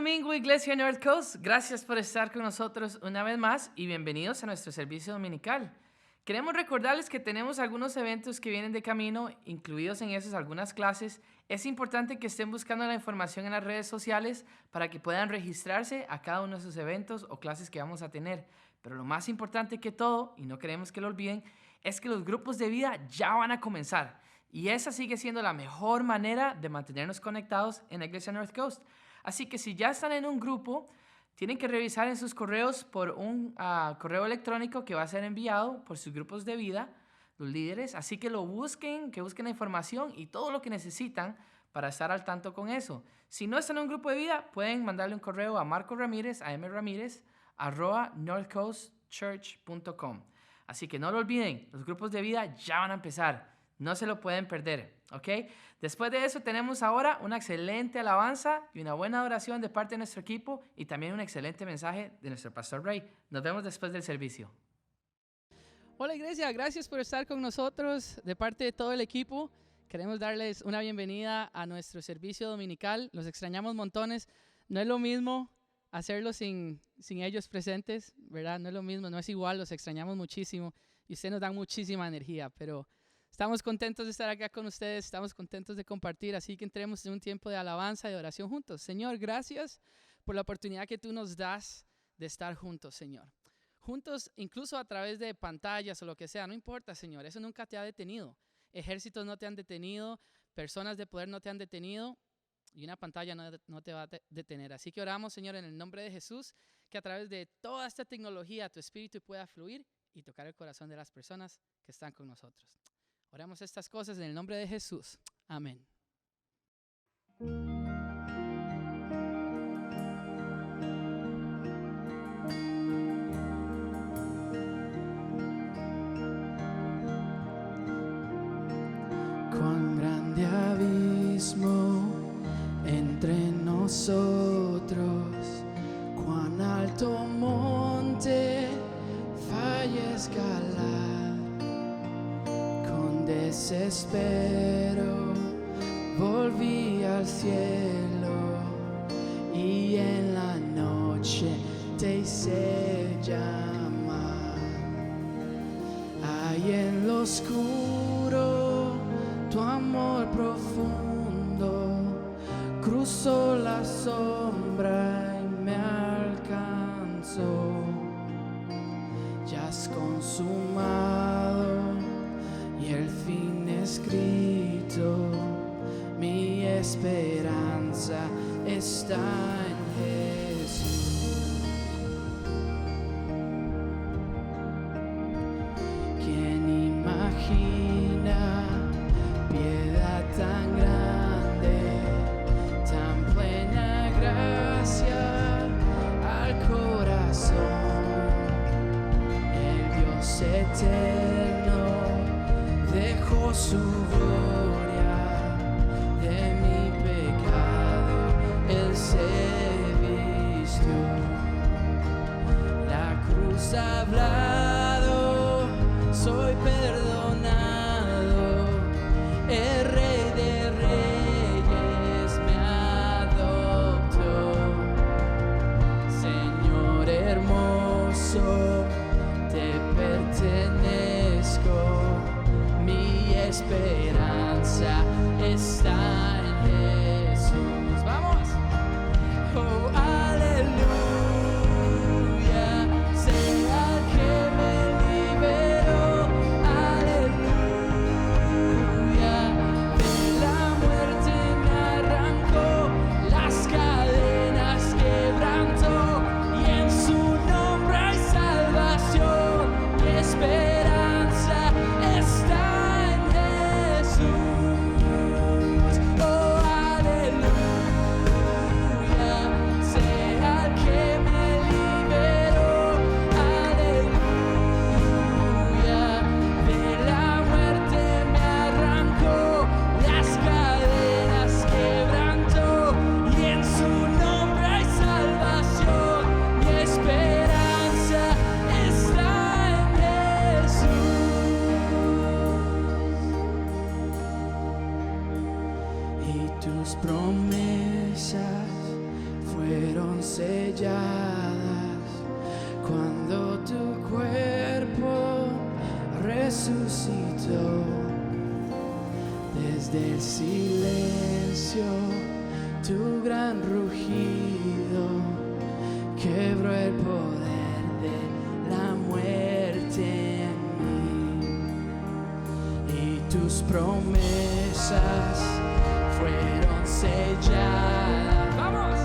domingo, Iglesia North Coast. Gracias por estar con nosotros una vez más y bienvenidos a nuestro servicio dominical. Queremos recordarles que tenemos algunos eventos que vienen de camino, incluidos en esos algunas clases. Es importante que estén buscando la información en las redes sociales para que puedan registrarse a cada uno de esos eventos o clases que vamos a tener. Pero lo más importante que todo, y no queremos que lo olviden, es que los grupos de vida ya van a comenzar. Y esa sigue siendo la mejor manera de mantenernos conectados en la Iglesia North Coast. Así que si ya están en un grupo, tienen que revisar en sus correos por un correo electrónico que va a ser enviado por sus grupos de vida, los líderes. Así que lo busquen, que busquen la información y todo lo que necesitan para estar al tanto con eso. Si no están en un grupo de vida, pueden mandarle un correo a Marco Ramírez, a mramírez@northcoastchurch.com. Así que no lo olviden, los grupos de vida ya van a empezar. No se lo pueden perder, ¿ok? Después de eso tenemos ahora una excelente alabanza y una buena oración de parte de nuestro equipo y también un excelente mensaje de nuestro pastor Ray. Nos vemos después del servicio. Hola iglesia, gracias por estar con nosotros. De parte de todo el equipo, queremos darles una bienvenida a nuestro servicio dominical. Los extrañamos montones. No es lo mismo hacerlo sin ellos presentes, ¿verdad? No es lo mismo, no es igual, los extrañamos muchísimo y ustedes nos dan muchísima energía, pero estamos contentos de estar acá con ustedes, estamos contentos de compartir, así que entremos en un tiempo de alabanza y de oración juntos. Señor, gracias por la oportunidad que tú nos das de estar juntos, Señor. Juntos, incluso a través de pantallas o lo que sea, no importa, Señor, eso nunca te ha detenido. Ejércitos no te han detenido, personas de poder no te han detenido y una pantalla no te va a detener. Así que oramos, Señor, en el nombre de Jesús, que a través de toda esta tecnología tu espíritu pueda fluir y tocar el corazón de las personas que están con nosotros. Oramos estas cosas en el nombre de Jesús. Amén. Cuán grande abismo entre nosotros, cuán alto monte falla escalar. Desespero, volví al cielo y en la noche te hice llamar. Ahí en lo oscuro, tu amor profundo cruzó la sombra y me alcanzó. Ya has consumado y el fin escrito, mi esperanza está en Jesús. ¿Quién imagina piedad tan grande, tan plena gracia al corazón? El Dios eterno dejó su gloria, de mi pecado Él se vistió. La cruz ha hablado, soy perdonado, el Rey de Reyes me adoptó. Señor hermoso, te pertenezco. Mi esperanza está en Jesús. ¡Vamos! Oh, aleluya, sea el que me liberó. Aleluya, de la muerte me arrancó, las cadenas quebrantó, y en su nombre hay salvación y esperanza está. Tus promesas fueron selladas cuando tu cuerpo resucitó. Desde el silencio tu gran rugido quebró el poder de la muerte en mí, y tus promesas fueron selladas. ¡Vamos!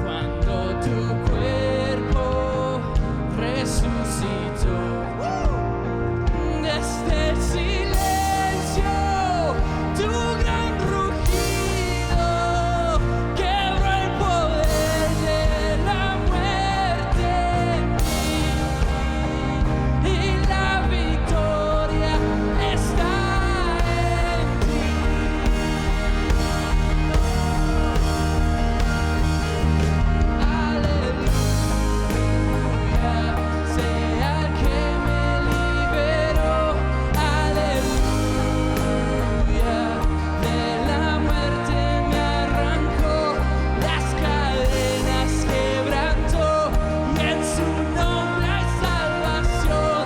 Cuando tu cuerpo resucitó. Desde el silencio tu gran rugido quebró el poder de la muerte en mí, y la victoria está en aleluya, sea el que me liberó, aleluya, de la muerte me arrancó, las cadenas quebrantó, y en su nombre hay salvación,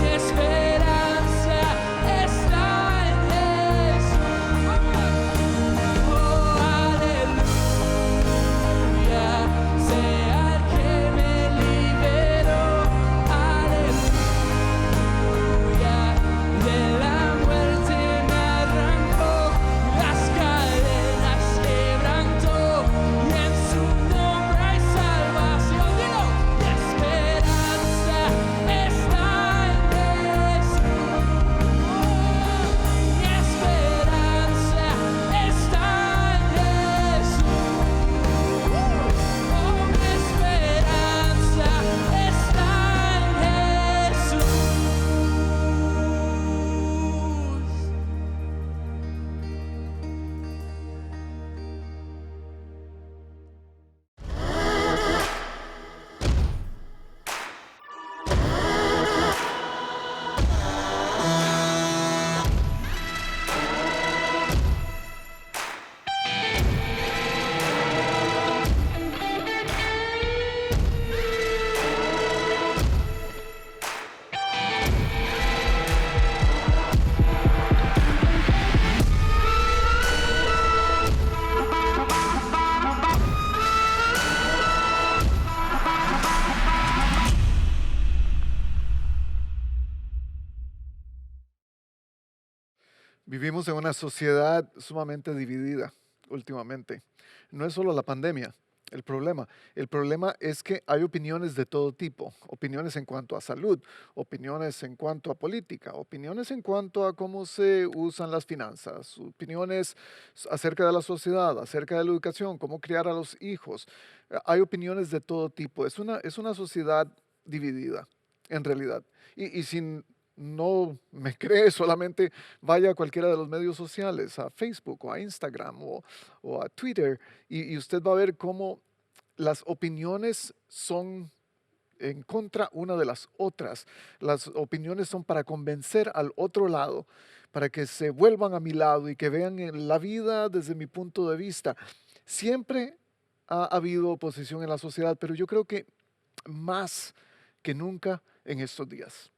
mi esperanza está en Jesús. Oh, aleluya, sea el que me liberó, aleluya, de la muerte me arrancó, las cadenas quebrantó, y en su nombre hay salvación. Dilo, mi esperanza está en Jesús. Mi esperanza está en Jesús. Oh, mi esperanza está en Jesús. Vivimos en una sociedad sumamente dividida últimamente. No es solo la pandemia el problema. El problema es que hay opiniones de todo tipo. Opiniones en cuanto a salud, opiniones en cuanto a política, opiniones en cuanto a cómo se usan las finanzas, opiniones acerca de la sociedad, acerca de la educación, cómo criar a los hijos. Hay opiniones de todo tipo. Es una sociedad dividida, en realidad. Y sin no me cree, solamente vaya a cualquiera de los medios sociales, a Facebook o a Instagram o a Twitter, y usted va a ver cómo las opiniones son en contra una de las otras. Las opiniones son para convencer al otro lado, para que se vuelvan a mi lado y que vean la vida desde mi punto de vista. Siempre ha habido oposición en la sociedad, pero yo creo que más que nunca en estos días.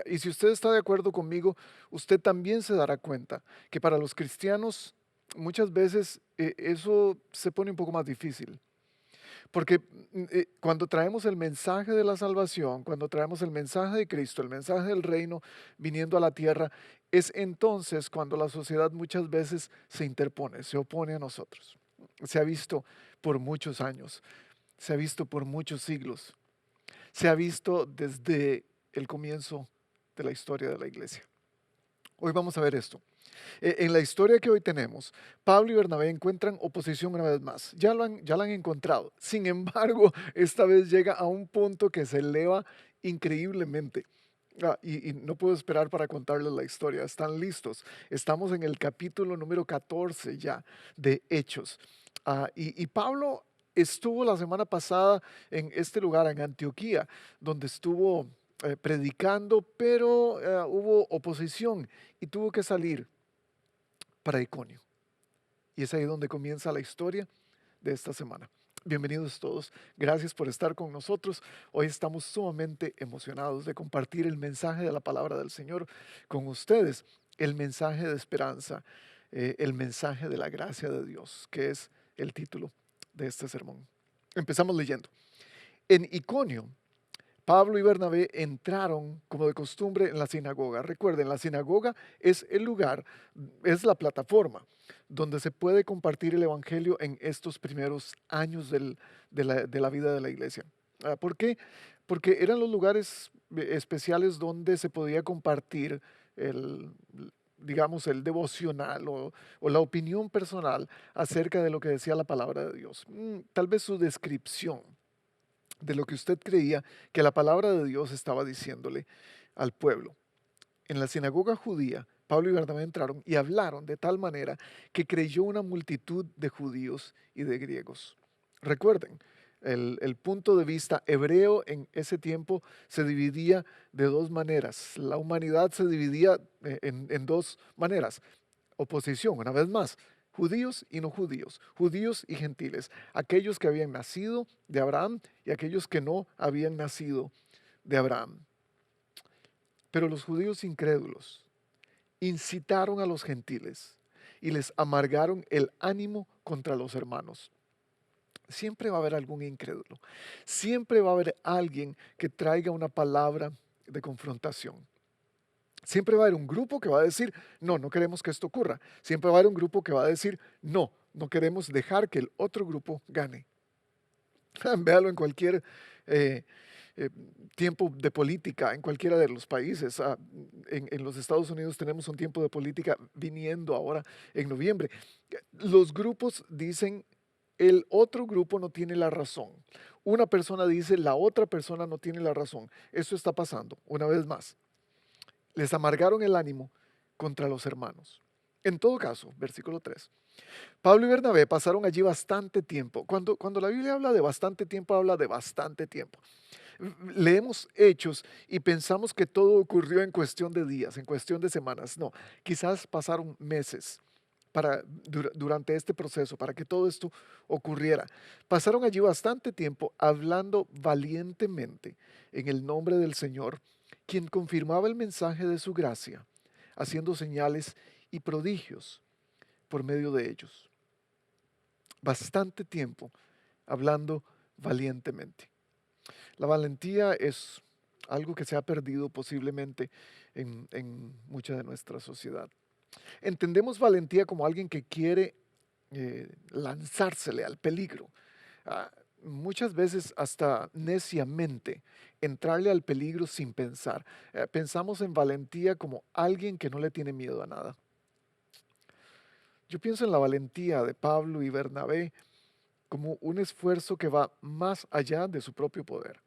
Y si usted está de acuerdo conmigo, usted también se dará cuenta que para los cristianos muchas veces eso se pone un poco más difícil. Porque cuando traemos el mensaje de la salvación, cuando traemos el mensaje de Cristo, el mensaje del reino viniendo a la tierra, es entonces cuando la sociedad muchas veces se interpone, se opone a nosotros. Se ha visto por muchos años, se ha visto por muchos siglos, se ha visto desde el comienzo de la historia de la iglesia. Hoy vamos a ver esto. En la historia que hoy tenemos, Pablo y Bernabé encuentran oposición una vez más. Ya la han encontrado. Sin embargo, esta vez llega a un punto que se eleva increíblemente. Y no puedo esperar para contarles la historia. ¿Están listos? Estamos en el capítulo número 14 ya de Hechos. Y Pablo estuvo la semana pasada en este lugar, en Antioquía, donde estuvo predicando, pero hubo oposición y tuvo que salir para Iconio. Y es ahí donde comienza la historia de esta semana. Bienvenidos todos. Gracias por estar con nosotros. Hoy estamos sumamente emocionados de compartir el mensaje de la palabra del Señor con ustedes, el mensaje de esperanza, el mensaje de la gracia de Dios, que es el título de este sermón. Empezamos leyendo. En Iconio, Pablo y Bernabé entraron como de costumbre en la sinagoga. Recuerden, la sinagoga es el lugar, es la plataforma donde se puede compartir el evangelio en estos primeros años de la vida de la iglesia. ¿Por qué? Porque eran los lugares especiales donde se podía compartir el, digamos, el devocional o la opinión personal acerca de lo que decía la palabra de Dios. Tal vez su descripción de lo que usted creía que la palabra de Dios estaba diciéndole al pueblo. En la sinagoga judía, Pablo y Bernabé entraron y hablaron de tal manera que creyó una multitud de judíos y de griegos. Recuerden, el punto de vista hebreo en ese tiempo se dividía de dos maneras. La humanidad se dividía en dos maneras. Oposición, una vez más, judíos y no judíos, judíos y gentiles, aquellos que habían nacido de Abraham y aquellos que no habían nacido de Abraham. Pero los judíos incrédulos incitaron a los gentiles y les amargaron el ánimo contra los hermanos. Siempre va a haber algún incrédulo, siempre va a haber alguien que traiga una palabra de confrontación. Siempre va a haber un grupo que va a decir, no, no queremos que esto ocurra. Siempre va a haber un grupo que va a decir, no, no queremos dejar que el otro grupo gane. Véalo en cualquier tiempo de política, en cualquiera de los países. En los Estados Unidos tenemos un tiempo de política viniendo ahora en noviembre. Los grupos dicen, el otro grupo no tiene la razón. Una persona dice, la otra persona no tiene la razón. Esto está pasando, una vez más. Les amargaron el ánimo contra los hermanos. En todo caso, versículo 3. Pablo y Bernabé pasaron allí bastante tiempo. Cuando la Biblia habla de bastante tiempo, habla de bastante tiempo. Leemos Hechos y pensamos que todo ocurrió en cuestión de días, en cuestión de semanas. No, quizás pasaron meses durante este proceso para que todo esto ocurriera. Pasaron allí bastante tiempo hablando valientemente en el nombre del Señor, quien confirmaba el mensaje de su gracia, haciendo señales y prodigios por medio de ellos. Bastante tiempo hablando valientemente. La valentía es algo que se ha perdido posiblemente en mucha de nuestra sociedad. Entendemos valentía como alguien que quiere lanzársele al peligro. Muchas veces hasta neciamente entrarle al peligro sin pensar. Pensamos en valentía como alguien que no le tiene miedo a nada. Yo pienso en la valentía de Pablo y Bernabé como un esfuerzo que va más allá de su propio poder.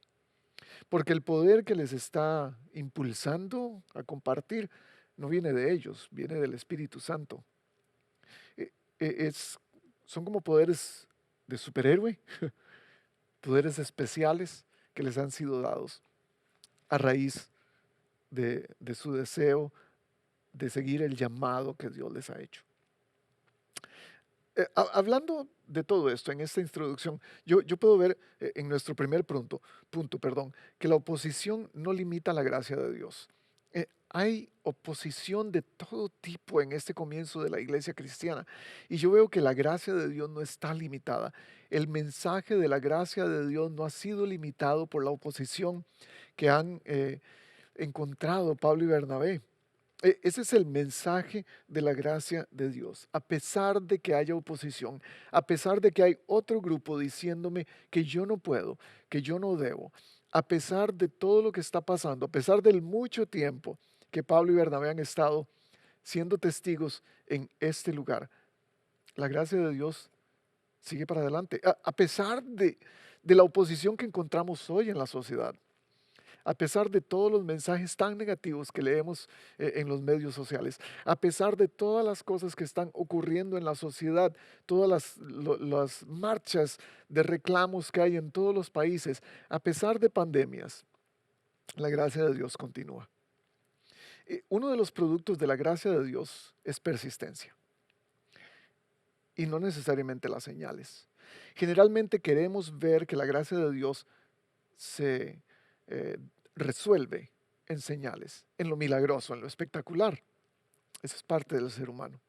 Porque el poder que les está impulsando a compartir no viene de ellos, viene del Espíritu Santo. E- Son como poderes de superhéroe, poderes especiales que les han sido dados a raíz de su deseo de seguir el llamado que Dios les ha hecho. Hablando de todo esto en esta introducción, yo puedo ver en nuestro primer punto, que la oposición no limita la gracia de Dios. Hay oposición de todo tipo en este comienzo de la iglesia cristiana y yo veo que la gracia de Dios no está limitada. El mensaje de la gracia de Dios no ha sido limitado por la oposición que han encontrado Pablo y Bernabé. Ese es el mensaje de la gracia de Dios. A pesar de que haya oposición, a pesar de que hay otro grupo diciéndome que yo no puedo, que yo no debo, a pesar de todo lo que está pasando, a pesar del mucho tiempo que Pablo y Bernabé han estado siendo testigos en este lugar, la gracia de Dios sigue para adelante. A pesar de la oposición que encontramos hoy en la sociedad, a pesar de todos los mensajes tan negativos que leemos en los medios sociales, a pesar de todas las cosas que están ocurriendo en la sociedad, todas las marchas de reclamos que hay en todos los países, a pesar de pandemias, la gracia de Dios continúa. Uno de los productos de la gracia de Dios es persistencia y no necesariamente las señales. Generalmente queremos ver que la gracia de Dios se eh, resuelve en señales, en lo milagroso, en lo espectacular. Eso es parte del ser humano.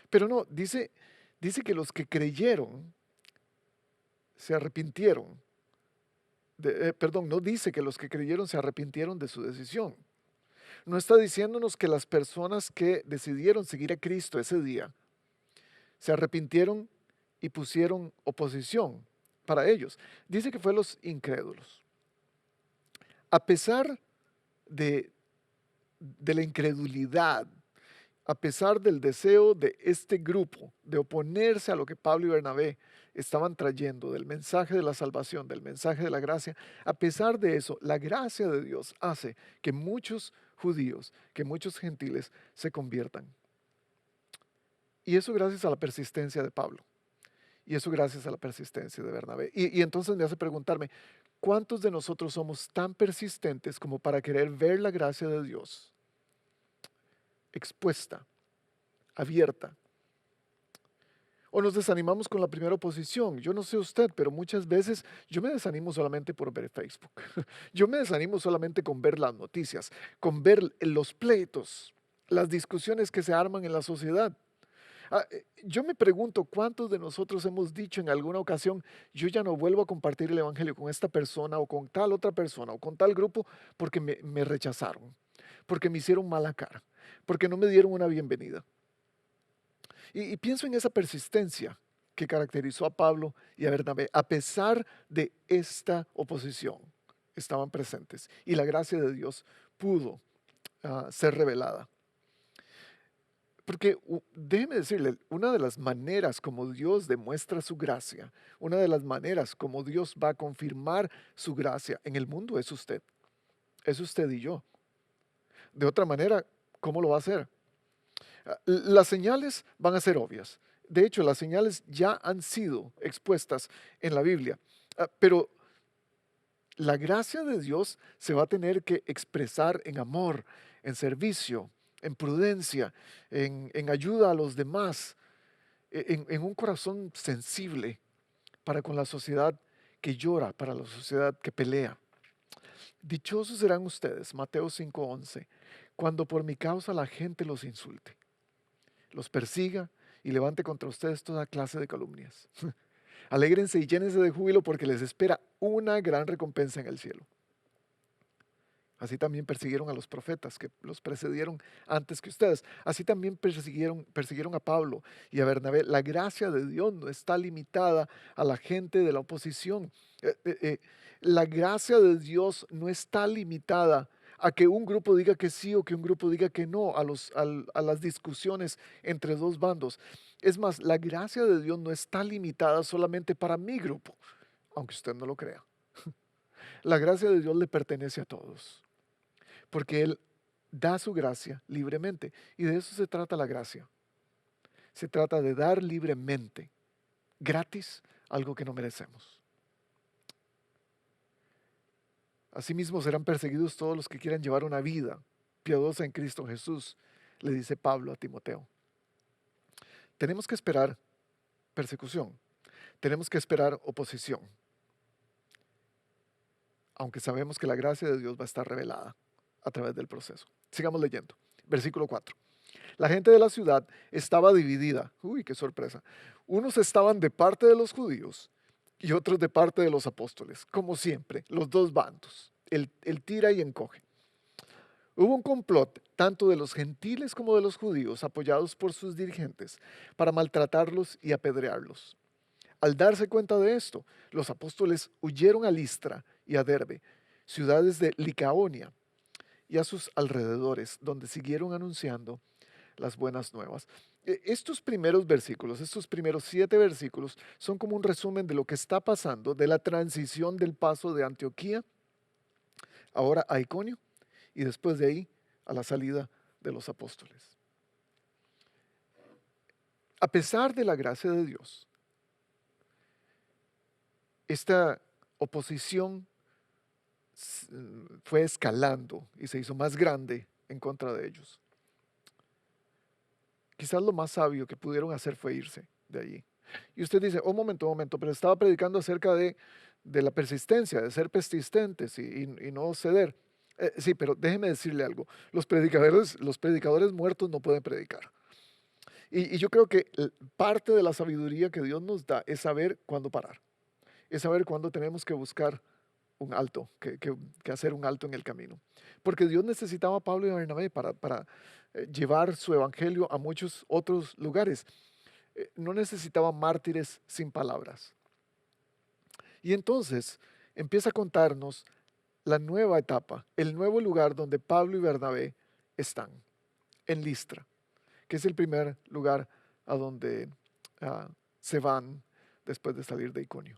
Pero no, dice que los que creyeron se arrepintieron. Perdón, no dice que los que creyeron se arrepintieron de su decisión. No está diciéndonos que las personas que decidieron seguir a Cristo ese día se arrepintieron y pusieron oposición para ellos. Dice que fue los incrédulos. A pesar de la incredulidad, a pesar del deseo de este grupo de oponerse a lo que Pablo y Bernabé estaban trayendo, del mensaje de la salvación, del mensaje de la gracia, a pesar de eso, la gracia de Dios hace que muchos judíos, que muchos gentiles se conviertan. Y eso gracias a la persistencia de Pablo. Y eso gracias a la persistencia de Bernabé. Y entonces me hace preguntarme, ¿cuántos de nosotros somos tan persistentes como para querer ver la gracia de Dios expuesta, abierta? O nos desanimamos con la primera oposición. Yo no sé usted, pero muchas veces yo me desanimo solamente por ver Facebook. Yo me desanimo solamente con ver las noticias, con ver los pleitos, las discusiones que se arman en la sociedad. Yo me pregunto cuántos de nosotros hemos dicho en alguna ocasión, yo ya no vuelvo a compartir el evangelio con esta persona o con tal otra persona o con tal grupo porque me rechazaron, porque me hicieron mala cara, porque no me dieron una bienvenida. Y pienso en esa persistencia que caracterizó a Pablo y a Bernabé. A pesar de esta oposición, estaban presentes y la gracia de Dios pudo ser revelada. Porque déjeme decirle, una de las maneras como Dios demuestra su gracia, una de las maneras como Dios va a confirmar su gracia en el mundo es usted y yo. De otra manera, ¿cómo lo va a hacer? Las señales van a ser obvias. De hecho, las señales ya han sido expuestas en la Biblia. Pero la gracia de Dios se va a tener que expresar en amor, en servicio, en prudencia, en ayuda a los demás, en un corazón sensible para con la sociedad que llora, para la sociedad que pelea. Dichosos serán ustedes, Mateo 5:11, cuando por mi causa la gente los insulte, los persiga y levante contra ustedes toda clase de calumnias. Alégrense y llénense de júbilo porque les espera una gran recompensa en el cielo. Así también persiguieron a los profetas que los precedieron antes que ustedes. Así también persiguieron a Pablo y a Bernabé. La gracia de Dios no está limitada a la gente de la oposición. La gracia de Dios no está limitada a que un grupo diga que sí o que un grupo diga que no a las discusiones entre dos bandos. Es más, la gracia de Dios no está limitada solamente para mi grupo, aunque usted no lo crea. La gracia de Dios le pertenece a todos, porque Él da su gracia libremente. Y de eso se trata la gracia. Se trata de dar libremente, gratis, algo que no merecemos. Asimismo serán perseguidos todos los que quieran llevar una vida piadosa en Cristo Jesús, le dice Pablo a Timoteo. Tenemos que esperar persecución, tenemos que esperar oposición, aunque sabemos que la gracia de Dios va a estar revelada a través del proceso. Sigamos leyendo. Versículo 4. La gente de la ciudad estaba dividida. Uy, qué sorpresa. Unos estaban de parte de los judíos y otros de parte de los apóstoles. Como siempre, los dos bandos. El tira y encoge. Hubo un complot tanto de los gentiles como de los judíos, apoyados por sus dirigentes, para maltratarlos y apedrearlos. Al darse cuenta de esto, los apóstoles huyeron a Listra y a Derbe, ciudades de Licaonia, y a sus alrededores, donde siguieron anunciando las buenas nuevas. Estos primeros versículos, estos primeros 7 versículos, son como un resumen de lo que está pasando, de la transición del paso de Antioquía, ahora a Iconio, y después de ahí a la salida de los apóstoles. A pesar de la gracia de Dios, esta oposición fue escalando y se hizo más grande en contra de ellos. Quizás lo más sabio que pudieron hacer fue irse de allí, Y usted dice, un momento, pero estaba predicando acerca de la persistencia, de ser persistentes y no ceder. Sí, pero déjeme decirle algo. Los predicadores muertos no pueden predicar. Y yo creo que parte de la sabiduría que Dios nos da es saber cuándo parar, es saber cuándo tenemos que buscar un alto, que hacer un alto en el camino. Porque Dios necesitaba a Pablo y a Bernabé para llevar su evangelio a muchos otros lugares. No necesitaba mártires sin palabras. Y entonces empieza a contarnos la nueva etapa, el nuevo lugar donde Pablo y Bernabé están, en Listra, que es el primer lugar a donde se van después de salir de Iconio.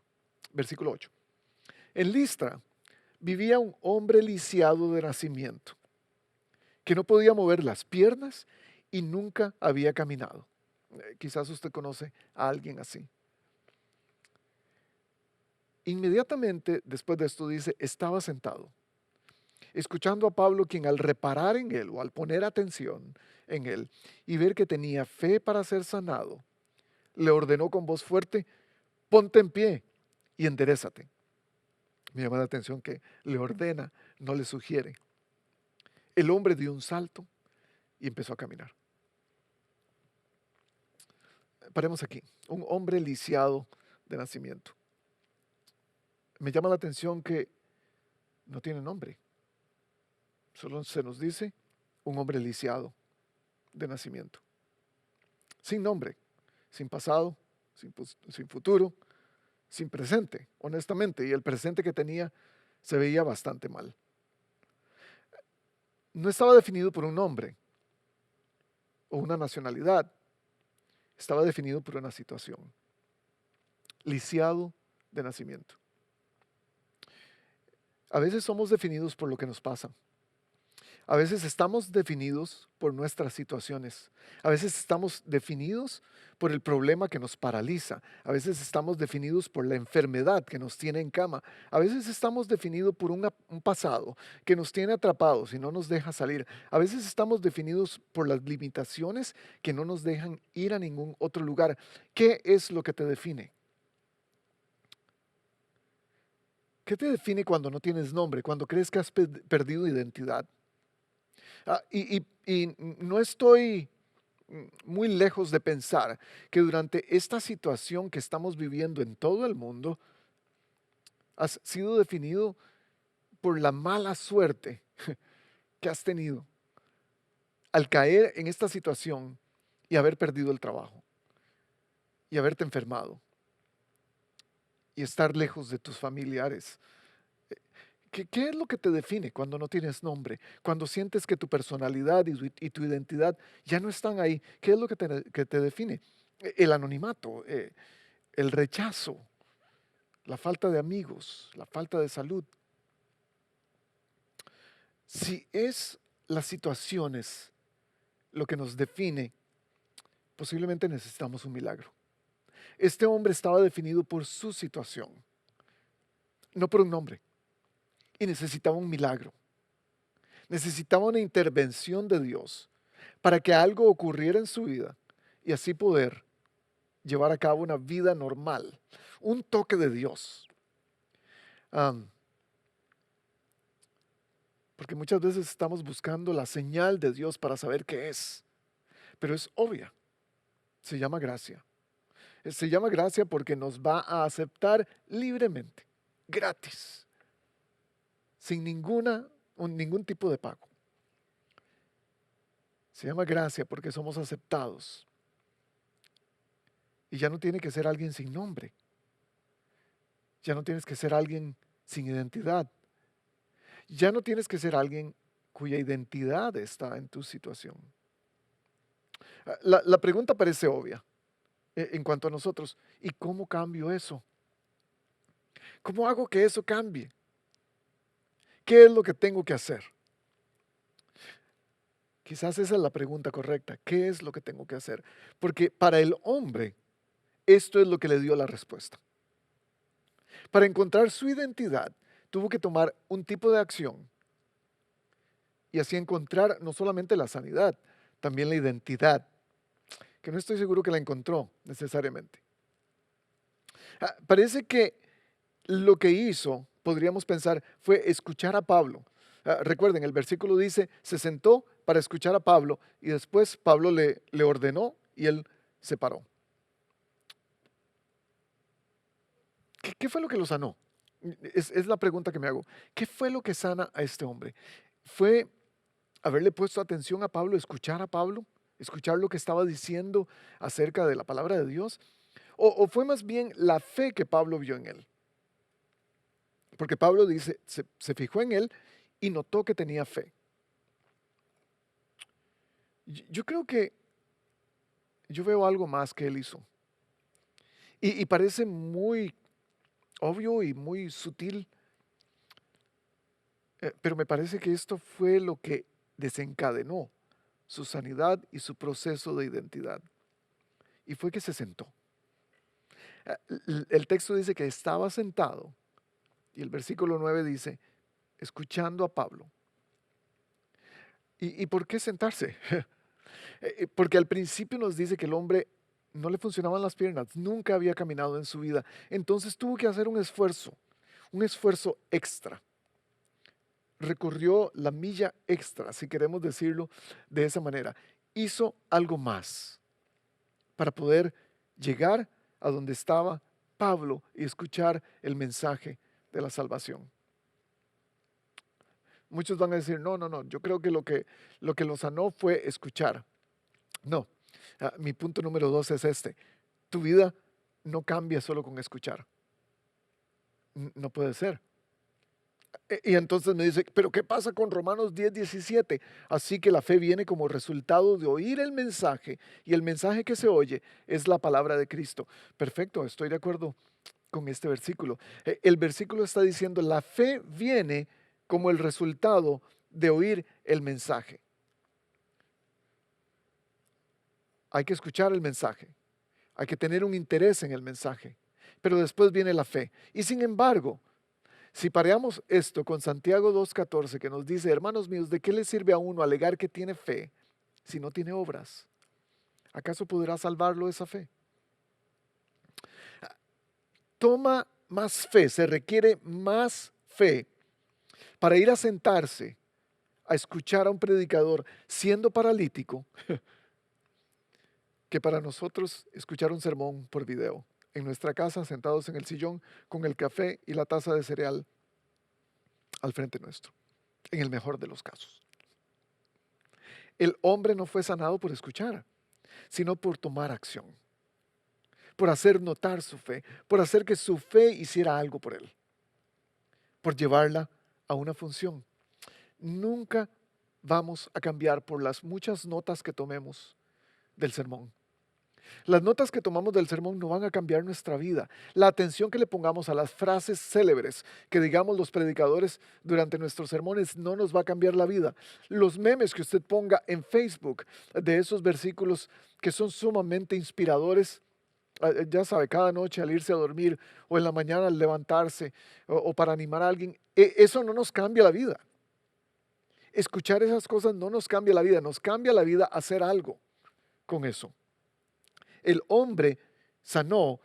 Versículo 8. En Listra vivía un hombre lisiado de nacimiento, que no podía mover las piernas y nunca había caminado. Quizás usted conoce a alguien así. Inmediatamente después de esto dice, estaba sentado, escuchando a Pablo, quien al reparar en él o al poner atención en él y ver que tenía fe para ser sanado, le ordenó con voz fuerte, ponte en pie y enderézate. Me llama la atención que le ordena, no le sugiere. El hombre dio un salto y empezó a caminar. Paremos aquí. Un hombre lisiado de nacimiento. Me llama la atención que no tiene nombre. Solo se nos dice un hombre lisiado de nacimiento. Sin nombre, sin pasado, sin futuro, sin presente, honestamente. Y el presente que tenía se veía bastante mal. No estaba definido por un nombre o una nacionalidad. Estaba definido por una situación. Lisiado de nacimiento. A veces somos definidos por lo que nos pasa. A veces estamos definidos por nuestras situaciones. A veces estamos definidos por el problema que nos paraliza. A veces estamos definidos por la enfermedad que nos tiene en cama. A veces estamos definidos por un pasado que nos tiene atrapados y no nos deja salir. A veces estamos definidos por las limitaciones que no nos dejan ir a ningún otro lugar. ¿Qué es lo que te define? ¿Qué te define cuando no tienes nombre? Cuando crees que has perdido identidad. Y no estoy muy lejos de pensar que durante esta situación que estamos viviendo en todo el mundo, has sido definido por la mala suerte que has tenido al caer en esta situación y haber perdido el trabajo y haberte enfermado y estar lejos de tus familiares. ¿Qué es lo que te define cuando no tienes nombre? Cuando sientes que tu personalidad y tu identidad ya no están ahí. ¿Qué es lo que te define? El anonimato, el rechazo, la falta de amigos, la falta de salud. Si es las situaciones lo que nos define, posiblemente necesitamos un milagro. Este hombre estaba definido por su situación, no por un nombre. Y necesitaba un milagro. Necesitaba una intervención de Dios para que algo ocurriera en su vida y así poder llevar a cabo una vida normal. Un toque de Dios. Porque muchas veces estamos buscando la señal de Dios para saber qué es. Pero es obvia. Se llama gracia. Se llama gracia porque nos va a aceptar libremente, gratis. Sin ningún tipo de pago. Se llama gracia porque somos aceptados. Y ya no tiene que ser alguien sin nombre. Ya no tienes que ser alguien sin identidad. Ya no tienes que ser alguien cuya identidad está en tu situación. La pregunta parece obvia en cuanto a nosotros. ¿Y cómo cambio eso? ¿Cómo hago que eso cambie? ¿Qué es lo que tengo que hacer? Quizás esa es la pregunta correcta. ¿Qué es lo que tengo que hacer? Porque para el hombre, esto es lo que le dio la respuesta. Para encontrar su identidad, tuvo que tomar un tipo de acción y así encontrar no solamente la sanidad, también la identidad, que no estoy seguro que la encontró necesariamente. Parece que lo que hizo, podríamos pensar, fue escuchar a Pablo. Recuerden, el versículo dice, se sentó para escuchar a Pablo y después Pablo le ordenó y él se paró. ¿Qué fue lo que lo sanó? Es la pregunta que me hago. ¿Qué fue lo que sana a este hombre? ¿Fue haberle puesto atención a Pablo, escuchar a Pablo, escuchar lo que estaba diciendo acerca de la palabra de Dios? ¿O fue más bien la fe que Pablo vio en él? Porque Pablo dice, se fijó en él y notó que tenía fe. Yo creo que yo veo algo más que él hizo. Y parece muy obvio y muy sutil, pero me parece que esto fue lo que desencadenó su sanidad y su proceso de identidad. Y fue que se sentó. El texto dice que estaba sentado y el versículo 9 dice, escuchando a Pablo. ¿Y por qué sentarse? Porque al principio nos dice que el hombre no le funcionaban las piernas, nunca había caminado en su vida. Entonces tuvo que hacer un esfuerzo extra. Recorrió la milla extra, si queremos decirlo de esa manera. Hizo algo más para poder llegar a donde estaba Pablo y escuchar el mensaje de la salvación. Muchos van a decir, no, yo creo que lo sanó fue escuchar. No, mi punto número 2 es este. Tu vida no cambia solo con escuchar. No puede ser. Y entonces me dice, pero ¿qué pasa con Romanos 10:17? Así que la fe viene como resultado de oír el mensaje y el mensaje que se oye es la palabra de Cristo. Perfecto, estoy de acuerdo con este versículo. El versículo está diciendo, la fe viene como el resultado de oír el mensaje. Hay que escuchar el mensaje, hay que tener un interés en el mensaje, pero después viene la fe. Y sin embargo, si pareamos esto con Santiago 2:14 que nos dice, hermanos míos, ¿de qué le sirve a uno alegar que tiene fe si no tiene obras? ¿Acaso podrá salvarlo esa fe? Toma más fe, se requiere más fe para ir a sentarse a escuchar a un predicador siendo paralítico que para nosotros escuchar un sermón por video en nuestra casa, sentados en el sillón con el café y la taza de cereal al frente nuestro, en el mejor de los casos. El hombre no fue sanado por escuchar, sino por tomar acción, por hacer notar su fe, por hacer que su fe hiciera algo por él, por llevarla a una función. Nunca vamos a cambiar por las muchas notas que tomemos del sermón. Las notas que tomamos del sermón no van a cambiar nuestra vida. La atención que le pongamos a las frases célebres que digamos los predicadores durante nuestros sermones no nos va a cambiar la vida. Los memes que usted ponga en Facebook de esos versículos que son sumamente inspiradores, ya sabe, cada noche al irse a dormir o en la mañana al levantarse o para animar a alguien, eso no nos cambia la vida. Escuchar esas cosas no nos cambia la vida, nos cambia la vida hacer algo con eso. El hombre sanó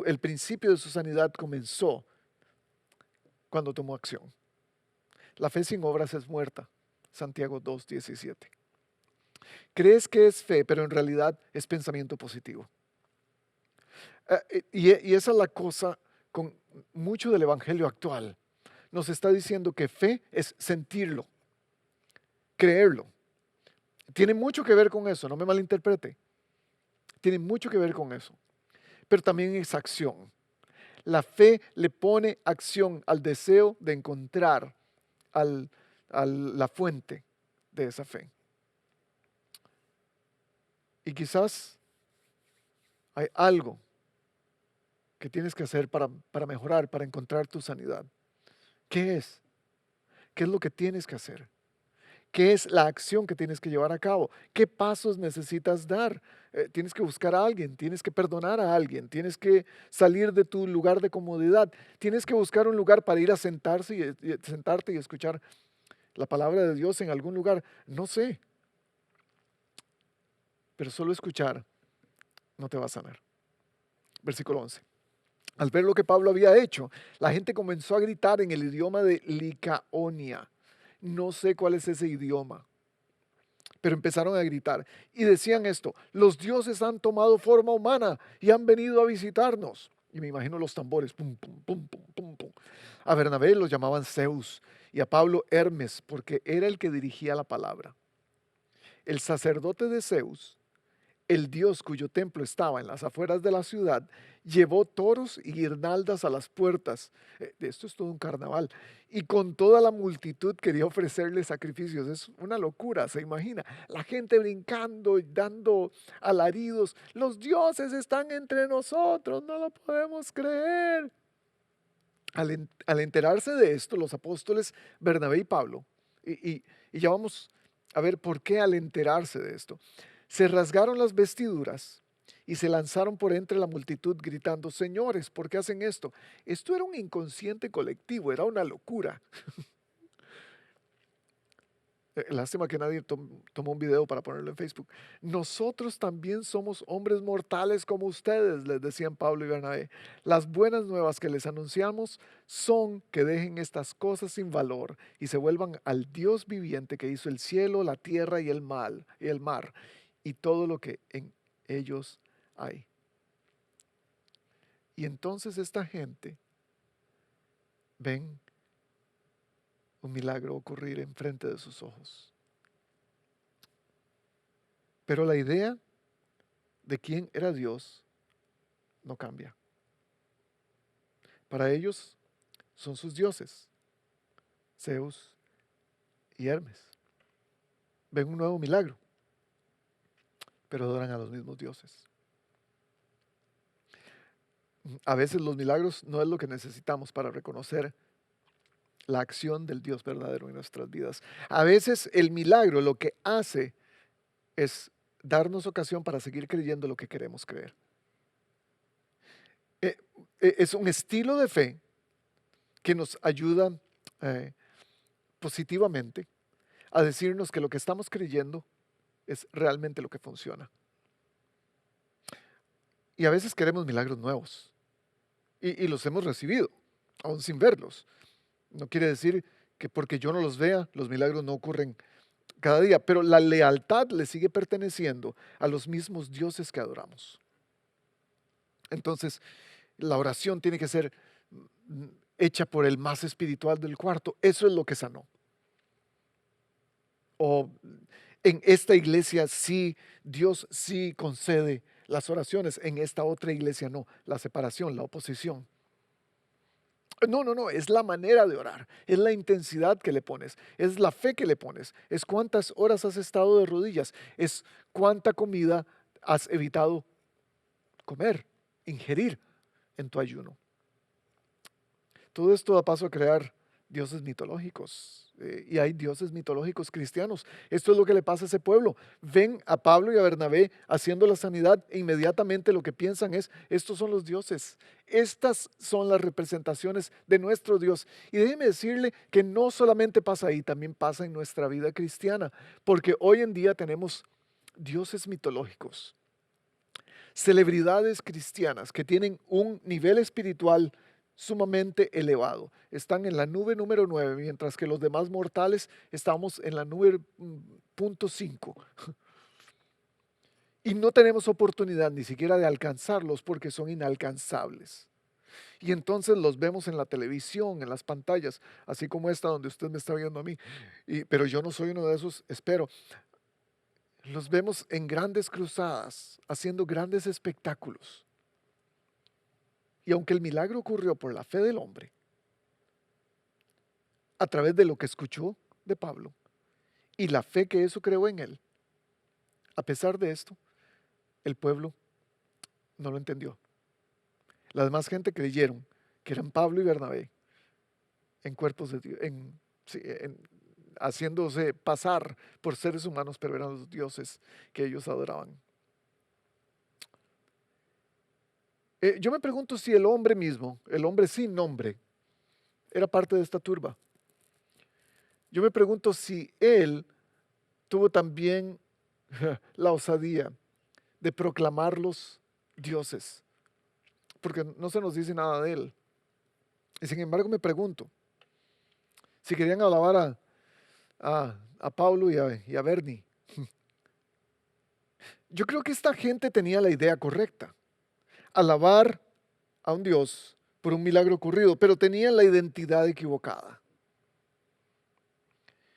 el principio de su sanidad comenzó cuando tomó acción. La fe sin obras es muerta. Santiago 2:17. Crees que es fe, pero en realidad es pensamiento positivo. Y esa es la cosa con mucho del evangelio actual. Nos está diciendo que fe es sentirlo, creerlo. Tiene mucho que ver con eso, no me malinterprete. Tiene mucho que ver con eso, pero también es acción. La fe le pone acción al deseo de encontrar la fuente de esa fe. Y quizás hay algo que tienes que hacer para mejorar, para encontrar tu sanidad. ¿Qué es? ¿Qué es lo que tienes que hacer? ¿Qué es la acción que tienes que llevar a cabo? ¿Qué pasos necesitas dar? Tienes que buscar a alguien, tienes que perdonar a alguien, tienes que salir de tu lugar de comodidad, tienes que buscar un lugar para ir a sentarte y escuchar la palabra de Dios en algún lugar. No sé, pero solo escuchar no te va a sanar. Versículo 11. Al ver lo que Pablo había hecho, la gente comenzó a gritar en el idioma de Licaonia. No sé cuál es ese idioma, pero empezaron a gritar y decían esto: los dioses han tomado forma humana y han venido a visitarnos. Y me imagino los tambores, pum, pum, pum, pum, pum, pum. A Bernabé los llamaban Zeus y a Pablo Hermes, porque era el que dirigía la palabra. El sacerdote de Zeus, el dios cuyo templo estaba en las afueras de la ciudad, llevó toros y guirnaldas a las puertas. Esto es todo un carnaval. Y con toda la multitud quería ofrecerle sacrificios. Es una locura, se imagina. La gente brincando y dando alaridos. Los dioses están entre nosotros, no lo podemos creer. Al enterarse de esto, los apóstoles Bernabé y Pablo, y ya vamos a ver por qué al enterarse de esto, se rasgaron las vestiduras y se lanzaron por entre la multitud gritando: señores, ¿por qué hacen esto? Esto era un inconsciente colectivo, era una locura. Lástima que nadie tomó un video para ponerlo en Facebook. Nosotros también somos hombres mortales como ustedes, les decían Pablo y Bernabé. Las buenas nuevas que les anunciamos son que dejen estas cosas sin valor y se vuelvan al Dios viviente que hizo el cielo, la tierra y el mar y todo lo que en ellos hay. Y entonces esta gente ven un milagro ocurrir enfrente de sus ojos. Pero la idea de quién era Dios no cambia. Para ellos son sus dioses, Zeus y Hermes. Ven un nuevo milagro, pero adoran a los mismos dioses. A veces los milagros no es lo que necesitamos para reconocer la acción del Dios verdadero en nuestras vidas. A veces el milagro lo que hace es darnos ocasión para seguir creyendo lo que queremos creer. Es un estilo de fe que nos ayuda positivamente a decirnos que lo que estamos creyendo es realmente lo que funciona. Y a veces queremos milagros nuevos y los hemos recibido, aún sin verlos. No quiere decir que porque yo no los vea, los milagros no ocurren cada día, pero la lealtad le sigue perteneciendo a los mismos dioses que adoramos. Entonces, la oración tiene que ser hecha por el más espiritual del cuarto. Eso es lo que sanó. O en esta iglesia sí, Dios sí concede las oraciones. En esta otra iglesia no. La separación, la oposición. No, es la manera de orar, es la intensidad que le pones, es la fe que le pones, es cuántas horas has estado de rodillas, es cuánta comida has evitado comer, ingerir en tu ayuno. Todo esto da paso a crear dioses mitológicos. Y hay dioses mitológicos cristianos. Esto es lo que le pasa a ese pueblo. Ven a Pablo y a Bernabé haciendo la sanidad e inmediatamente lo que piensan es: estos son los dioses. Estas son las representaciones de nuestro Dios. Y déjeme decirle que no solamente pasa ahí, también pasa en nuestra vida cristiana. Porque hoy en día tenemos dioses mitológicos, celebridades cristianas que tienen un nivel espiritual sumamente elevado. Están en la nube número 9, mientras que los demás mortales estamos en la nube punto 5. Y no tenemos oportunidad ni siquiera de alcanzarlos porque son inalcanzables. Y entonces los vemos en la televisión, en las pantallas, así como esta donde usted me está viendo a mí. Pero yo no soy uno de esos, espero. Los vemos en grandes cruzadas, haciendo grandes espectáculos. Y aunque el milagro ocurrió por la fe del hombre, a través de lo que escuchó de Pablo y la fe que eso creó en él, a pesar de esto, el pueblo no lo entendió. La demás gente creyeron que eran Pablo y Bernabé en cuerpos de Dios, haciéndose pasar por seres humanos, pero eran los dioses que ellos adoraban. Yo me pregunto si el hombre mismo, el hombre sin nombre, era parte de esta turba. Yo me pregunto si él tuvo también la osadía de proclamarlos dioses. porque no se nos dice nada de él. Y sin embargo me pregunto, si querían alabar a Pablo y a Bernie, yo creo que esta gente tenía la idea correcta, alabar a un Dios por un milagro ocurrido, pero tenían la identidad equivocada.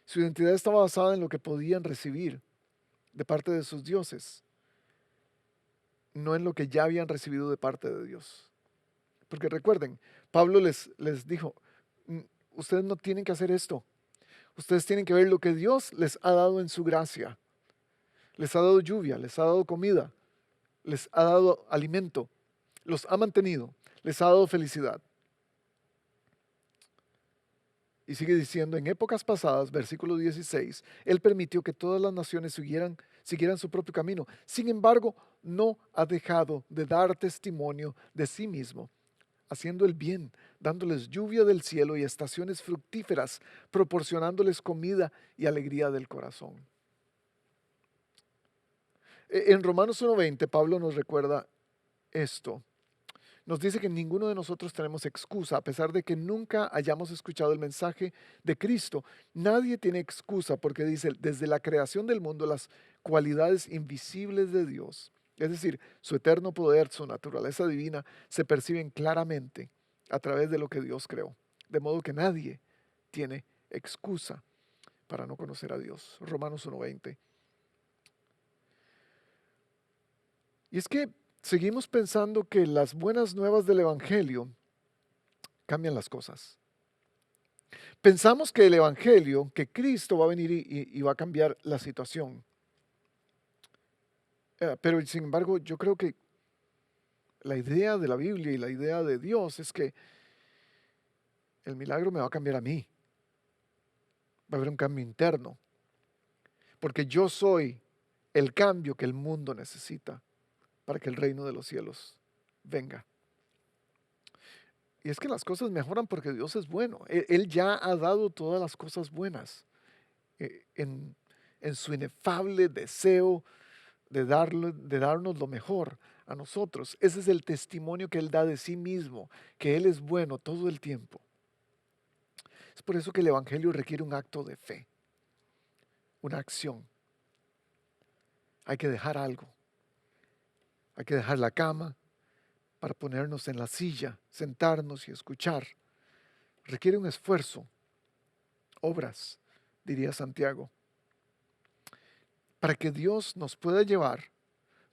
Su identidad estaba basada en lo que podían recibir de parte de sus dioses, no en lo que ya habían recibido de parte de Dios. Porque recuerden, Pablo les dijo, ustedes no tienen que hacer esto. Ustedes tienen que ver lo que Dios les ha dado en su gracia. Les ha dado lluvia, les ha dado comida, les ha dado alimento, los ha mantenido, les ha dado felicidad. Y sigue diciendo, en épocas pasadas, versículo 16, Él permitió que todas las naciones siguieran su propio camino. Sin embargo, no ha dejado de dar testimonio de sí mismo, haciendo el bien, dándoles lluvia del cielo y estaciones fructíferas, proporcionándoles comida y alegría del corazón. En Romanos 1:20, Pablo nos recuerda esto. Nos dice que ninguno de nosotros tenemos excusa, a pesar de que nunca hayamos escuchado el mensaje de Cristo. Nadie tiene excusa porque dice, desde la creación del mundo, las cualidades invisibles de Dios, es decir, su eterno poder, su naturaleza divina, se perciben claramente a través de lo que Dios creó. De modo que nadie tiene excusa para no conocer a Dios. Romanos 1:20. Y es que seguimos pensando que las buenas nuevas del Evangelio cambian las cosas. Pensamos que el Evangelio, que Cristo va a venir y va a cambiar la situación. Pero sin embargo, yo creo que la idea de la Biblia y la idea de Dios es que el milagro me va a cambiar a mí. Va a haber un cambio interno. Porque yo soy el cambio que el mundo necesita para que el reino de los cielos venga. Y es que las cosas mejoran porque Dios es bueno. Él ya ha dado todas las cosas buenas en su inefable deseo de darnos lo mejor a nosotros. Ese es el testimonio que Él da de sí mismo, que Él es bueno todo el tiempo. Es por eso que el Evangelio requiere un acto de fe, una acción. Hay que dejar algo. Hay que dejar la cama para ponernos en la silla, sentarnos y escuchar. Requiere un esfuerzo, obras, diría Santiago, para que Dios nos pueda llevar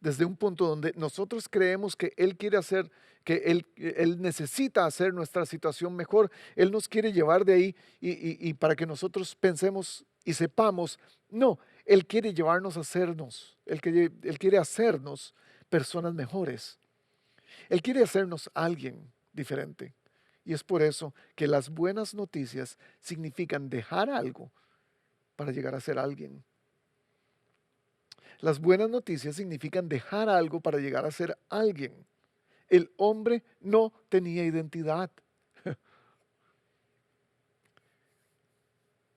desde un punto donde nosotros creemos que Él quiere hacer, que Él necesita hacer nuestra situación mejor. Él nos quiere llevar de ahí y para que nosotros pensemos y sepamos, no, Él quiere llevarnos a hacernos, Él quiere hacernos personas mejores. Él quiere hacernos alguien diferente. Y es por eso que las buenas noticias significan dejar algo para llegar a ser alguien. Las buenas noticias significan dejar algo para llegar a ser alguien. El hombre no tenía identidad.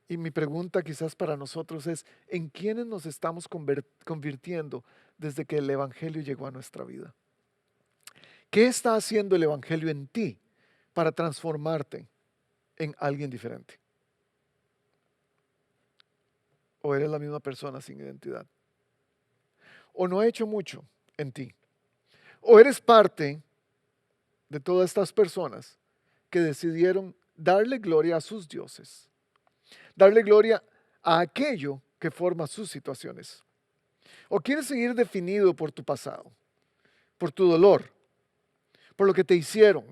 Y mi pregunta quizás para nosotros es, ¿en quiénes nos estamos convirtiendo desde que el Evangelio llegó a nuestra vida? ¿Qué está haciendo el Evangelio en ti para transformarte en alguien diferente? ¿O eres la misma persona sin identidad? ¿O no ha hecho mucho en ti? ¿O eres parte de todas estas personas que decidieron darle gloria a sus dioses? Darle gloria a aquello que forma sus situaciones. ¿O quieres seguir definido por tu pasado, por tu dolor, por lo que te hicieron,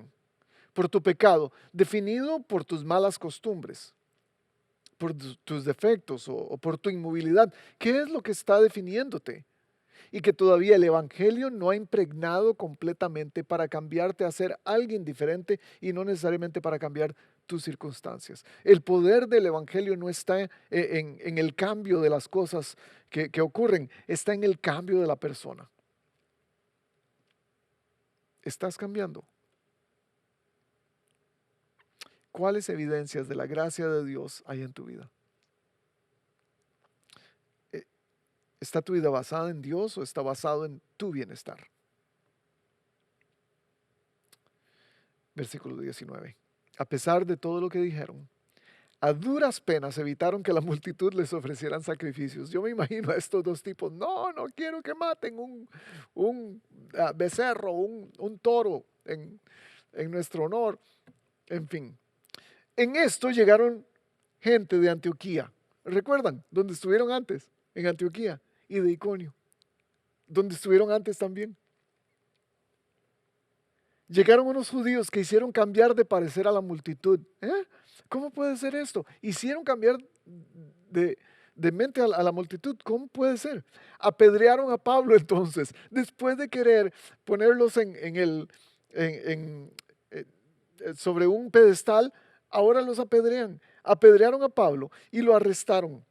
por tu pecado, definido por tus malas costumbres, por tus defectos o por tu inmovilidad? ¿Qué es lo que está definiéndote? Y que todavía el Evangelio no ha impregnado completamente para cambiarte a ser alguien diferente y no necesariamente para cambiar tus circunstancias. El poder del Evangelio no está en el cambio de las cosas que ocurren, está en el cambio de la persona. ¿Estás cambiando? ¿Cuáles evidencias de la gracia de Dios hay en tu vida? ¿Está tu vida basada en Dios o está basado en tu bienestar? Versículo 19. A pesar de todo lo que dijeron, a duras penas evitaron que la multitud les ofrecieran sacrificios. Yo me imagino a estos dos tipos, no, no quiero que maten un becerro, un toro en nuestro honor. En fin, en esto llegaron gente de Antioquía. ¿Recuerdan? Donde estuvieron antes, en Antioquía, y de Iconio, donde estuvieron antes también. Llegaron unos judíos que hicieron cambiar de parecer a la multitud. ¿Cómo puede ser esto? Hicieron cambiar de mente a la multitud. ¿Cómo puede ser? Apedrearon a Pablo entonces, después de querer ponerlos sobre un pedestal, ahora los apedrean. Apedrearon a Pablo y lo arrastraron,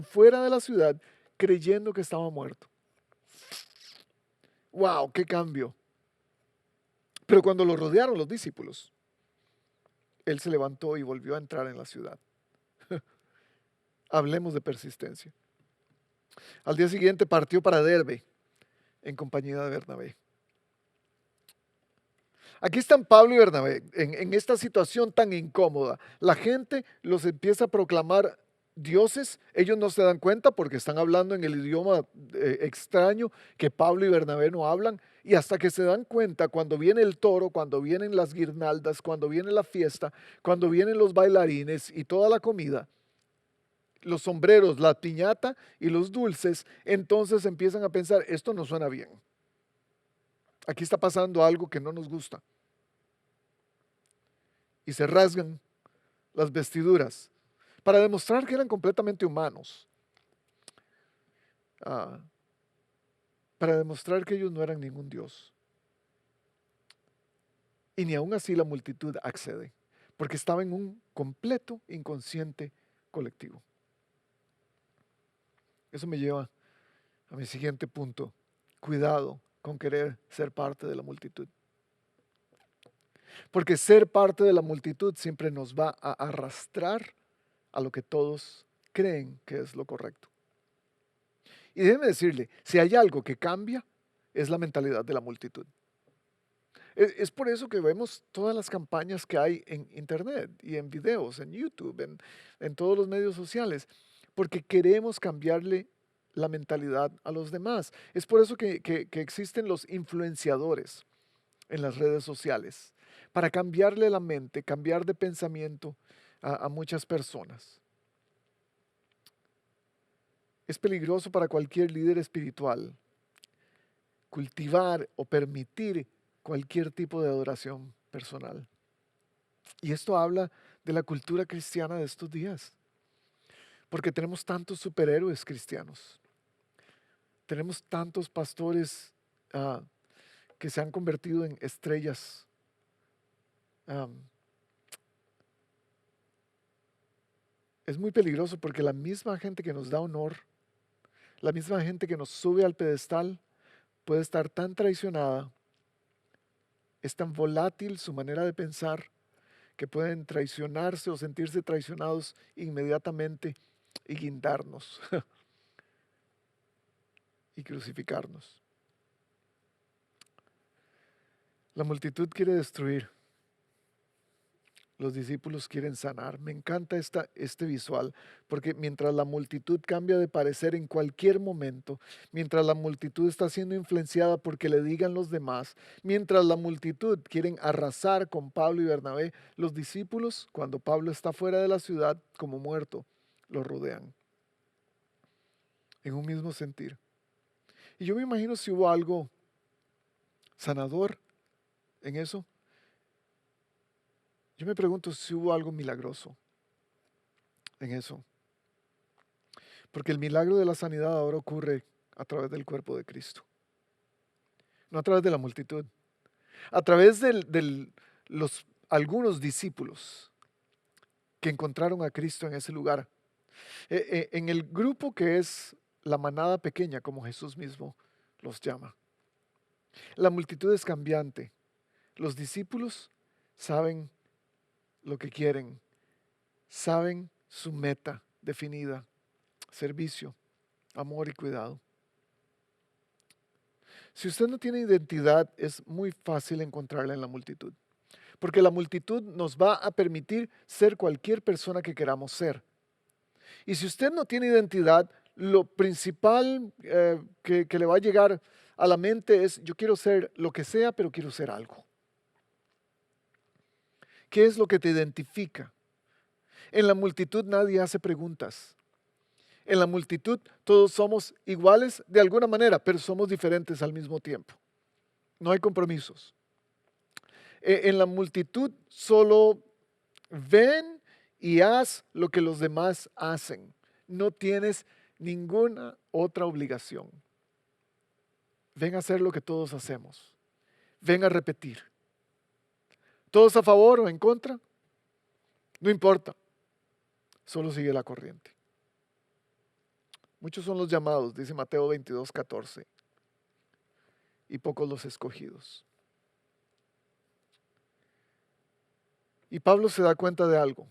fuera de la ciudad, creyendo que estaba muerto. ¡Wow! ¡Qué cambio! Pero cuando lo rodearon los discípulos, él se levantó y volvió a entrar en la ciudad. Hablemos de persistencia. Al día siguiente partió para Derbe en compañía de Bernabé. Aquí están Pablo y Bernabé en esta situación tan incómoda. La gente los empieza a proclamar dioses. Ellos no se dan cuenta porque están hablando en el idioma extraño que Pablo y Bernabé no hablan. Y hasta que se dan cuenta, cuando viene el toro, cuando vienen las guirnaldas, cuando viene la fiesta, cuando vienen los bailarines y toda la comida, los sombreros, la piñata y los dulces, entonces empiezan a pensar, esto no suena bien. Aquí está pasando algo que no nos gusta. Y se rasgan las vestiduras para demostrar que eran completamente humanos. Para demostrar que ellos no eran ningún Dios. Y ni aún así la multitud accede, porque estaba en un completo inconsciente colectivo. Eso me lleva a mi siguiente punto. Cuidado con querer ser parte de la multitud. Porque ser parte de la multitud siempre nos va a arrastrar a lo que todos creen que es lo correcto. Y déjeme decirle, si hay algo que cambia, es la mentalidad de la multitud. Es por eso que vemos todas las campañas que hay en internet y en videos, en YouTube, en todos los medios sociales, porque queremos cambiarle la mentalidad a los demás. Es por eso que existen los influenciadores en las redes sociales, para cambiarle la mente, cambiar de pensamiento a muchas personas. Es peligroso para cualquier líder espiritual cultivar o permitir cualquier tipo de adoración personal. Y esto habla de la cultura cristiana de estos días, porque tenemos tantos superhéroes cristianos, tenemos tantos pastores que se han convertido en estrellas. Es muy peligroso porque la misma gente que nos da honor, la misma gente que nos sube al pedestal, puede estar tan traicionada, es tan volátil su manera de pensar, que pueden traicionarse o sentirse traicionados inmediatamente y guindarnos y crucificarnos. La multitud quiere destruir. Los discípulos quieren sanar. Me encanta este visual, porque mientras la multitud cambia de parecer en cualquier momento, mientras la multitud está siendo influenciada porque le digan los demás, mientras la multitud quieren arrasar con Pablo y Bernabé, los discípulos, cuando Pablo está fuera de la ciudad como muerto, lo rodean. En un mismo sentir. Y yo me imagino si hubo algo sanador en eso. Yo me pregunto si hubo algo milagroso en eso. Porque el milagro de la sanidad ahora ocurre a través del cuerpo de Cristo. No a través de la multitud. A través de algunos discípulos que encontraron a Cristo en ese lugar. En el grupo que es la manada pequeña, como Jesús mismo los llama. La multitud es cambiante. Los discípulos saben lo que quieren, saben su meta definida, servicio, amor y cuidado. Si usted no tiene identidad, es muy fácil encontrarla en la multitud. Porque la multitud nos va a permitir ser cualquier persona que queramos ser. Y si usted no tiene identidad, lo principal que le va a llegar a la mente es: yo quiero ser lo que sea, pero quiero ser algo. ¿Qué es lo que te identifica? En la multitud nadie hace preguntas. En la multitud todos somos iguales de alguna manera, pero somos diferentes al mismo tiempo. No hay compromisos. En la multitud solo ven y haz lo que los demás hacen. No tienes ninguna otra obligación. Ven a hacer lo que todos hacemos. Ven a repetir. ¿Todos a favor o en contra? No importa. Solo sigue la corriente. Muchos son los llamados, dice Mateo 22:14, y pocos los escogidos. Y Pablo se da cuenta de algo.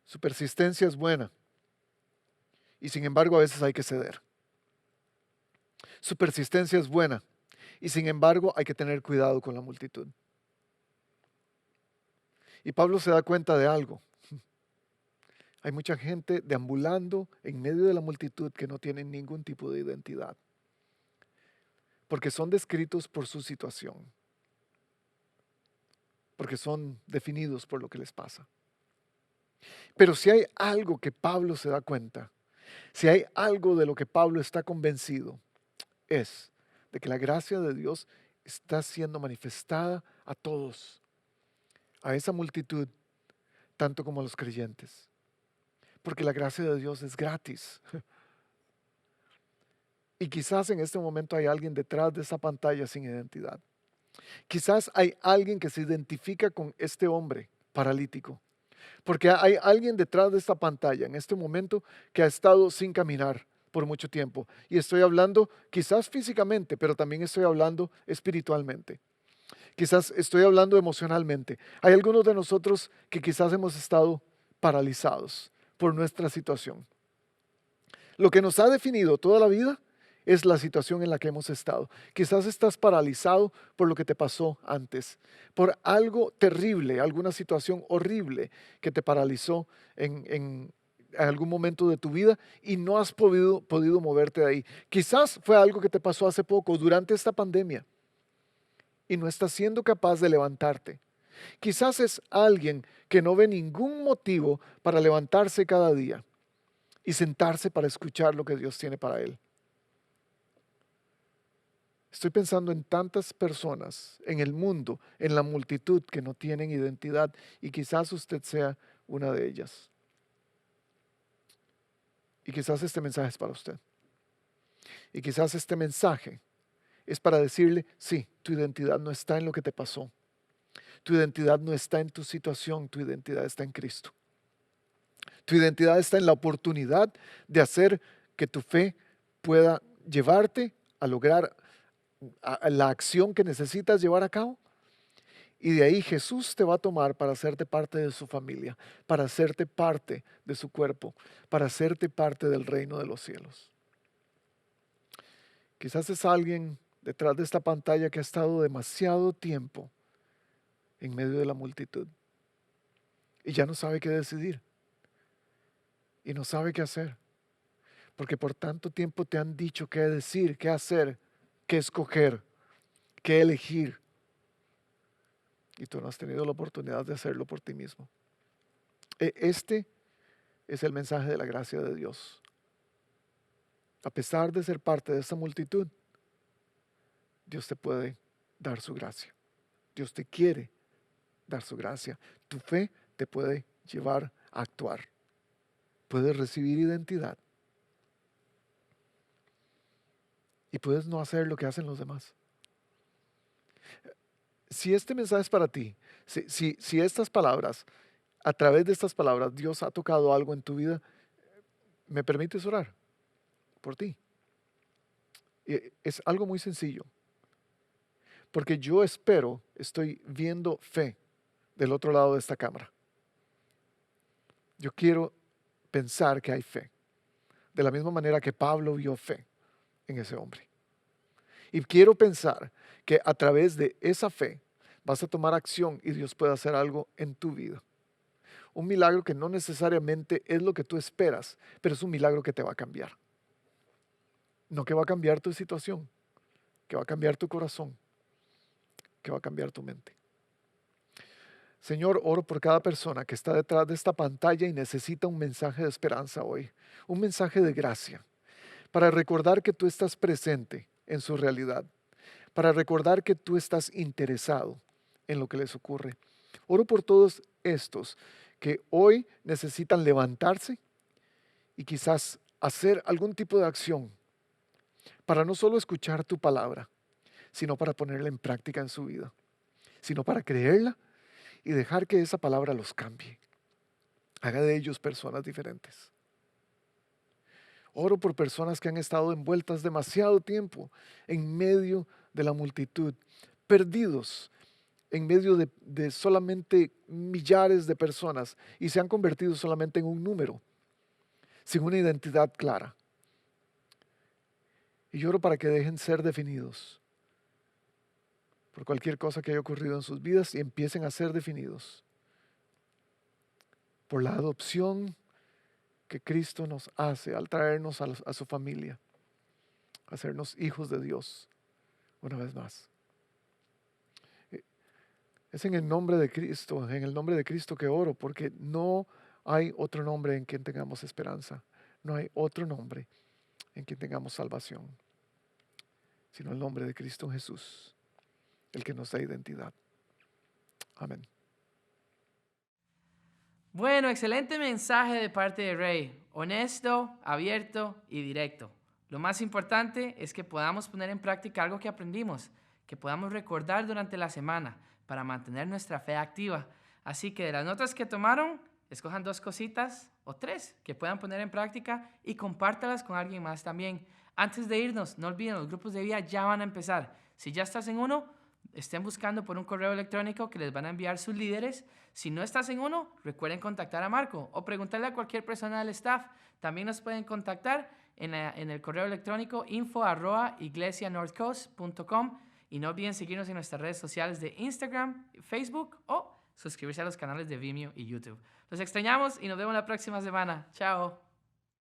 Su persistencia es buena y sin embargo a veces hay que ceder. Su persistencia es buena y sin embargo hay que tener cuidado con la multitud. Y Pablo se da cuenta de algo. Hay mucha gente deambulando en medio de la multitud que no tienen ningún tipo de identidad, porque son descritos por su situación, porque son definidos por lo que les pasa. Pero si hay algo que Pablo se da cuenta, si hay algo de lo que Pablo está convencido, es de que la gracia de Dios está siendo manifestada a todos, a esa multitud, tanto como a los creyentes. Porque la gracia de Dios es gratis. Y quizás en este momento hay alguien detrás de esa pantalla sin identidad. Quizás hay alguien que se identifica con este hombre paralítico. Porque hay alguien detrás de esta pantalla en este momento que ha estado sin caminar por mucho tiempo. Y estoy hablando quizás físicamente, pero también estoy hablando espiritualmente. Quizás estoy hablando emocionalmente. Hay algunos de nosotros que quizás hemos estado paralizados por nuestra situación. Lo que nos ha definido toda la vida es la situación en la que hemos estado. Quizás estás paralizado por lo que te pasó antes, por algo terrible, alguna situación horrible que te paralizó en algún momento de tu vida y no has podido moverte de ahí. Quizás fue algo que te pasó hace poco, durante esta pandemia, y no estás siendo capaz de levantarte. Quizás es alguien que no ve ningún motivo para levantarse cada día y sentarse para escuchar lo que Dios tiene para él. Estoy pensando en tantas personas en el mundo, en la multitud que no tienen identidad, y quizás usted sea una de ellas. Y quizás este mensaje es para usted. Y quizás este mensaje es para decirle: sí, tu identidad no está en lo que te pasó. Tu identidad no está en tu situación, tu identidad está en Cristo. Tu identidad está en la oportunidad de hacer que tu fe pueda llevarte a lograr la acción que necesitas llevar a cabo. Y de ahí Jesús te va a tomar para hacerte parte de su familia, para hacerte parte de su cuerpo, para hacerte parte del reino de los cielos. Quizás es alguien detrás de esta pantalla que ha estado demasiado tiempo en medio de la multitud y ya no sabe qué decidir y no sabe qué hacer, porque por tanto tiempo te han dicho qué decir, qué hacer, qué escoger, qué elegir, y tú no has tenido la oportunidad de hacerlo por ti mismo. Este es el mensaje de la gracia de Dios. A pesar de ser parte de esta multitud, Dios te puede dar su gracia. Dios te quiere dar su gracia. Tu fe te puede llevar a actuar. Puedes recibir identidad. Y puedes no hacer lo que hacen los demás. Si este mensaje es para ti, si estas palabras, a través de estas palabras, Dios ha tocado algo en tu vida, ¿me permites orar por ti? Es algo muy sencillo. Porque yo estoy viendo fe del otro lado de esta cámara. Yo quiero pensar que hay fe. De la misma manera que Pablo vio fe en ese hombre. Y quiero pensar que a través de esa fe vas a tomar acción y Dios puede hacer algo en tu vida. Un milagro que no necesariamente es lo que tú esperas, pero es un milagro que te va a cambiar. No que va a cambiar tu situación, que va a cambiar tu corazón, que va a cambiar tu mente. Señor, oro por cada persona que está detrás de esta pantalla y necesita un mensaje de esperanza hoy, un mensaje de gracia, para recordar que tú estás presente en su realidad, para recordar que tú estás interesado en lo que les ocurre. Oro por todos estos que hoy necesitan levantarse y quizás hacer algún tipo de acción para no solo escuchar tu palabra, sino para ponerla en práctica en su vida, sino para creerla y dejar que esa palabra los cambie, haga de ellos personas diferentes. Oro por personas que han estado envueltas demasiado tiempo en medio de la multitud, perdidos en medio de solamente millares de personas y se han convertido solamente en un número, sin una identidad clara. Y oro para que dejen ser definidos por cualquier cosa que haya ocurrido en sus vidas y empiecen a ser definidos por la adopción que Cristo nos hace al traernos a su familia, hacernos hijos de Dios una vez más. Es en el nombre de Cristo, en el nombre de Cristo que oro, porque no hay otro nombre en quien tengamos esperanza, no hay otro nombre en quien tengamos salvación, sino el nombre de Cristo Jesús, el que nos da identidad. Amén. Bueno, excelente mensaje de parte de Ray. Honesto, abierto y directo. Lo más importante es que podamos poner en práctica algo que aprendimos, que podamos recordar durante la semana para mantener nuestra fe activa. Así que de las notas que tomaron, escojan 2 cositas o 3 que puedan poner en práctica y compártalas con alguien más también. Antes de irnos, no olviden, los grupos de vida ya van a empezar. Si ya estás en uno, estén buscando por un correo electrónico que les van a enviar sus líderes. Si no estás en uno, recuerden contactar a Marco o preguntarle a cualquier persona del staff. También nos pueden contactar en el correo electrónico info@iglesianorthcoast.com y no olviden seguirnos en nuestras redes sociales de Instagram, Facebook o suscribirse a los canales de Vimeo y YouTube. Los extrañamos y nos vemos la próxima semana. Chao.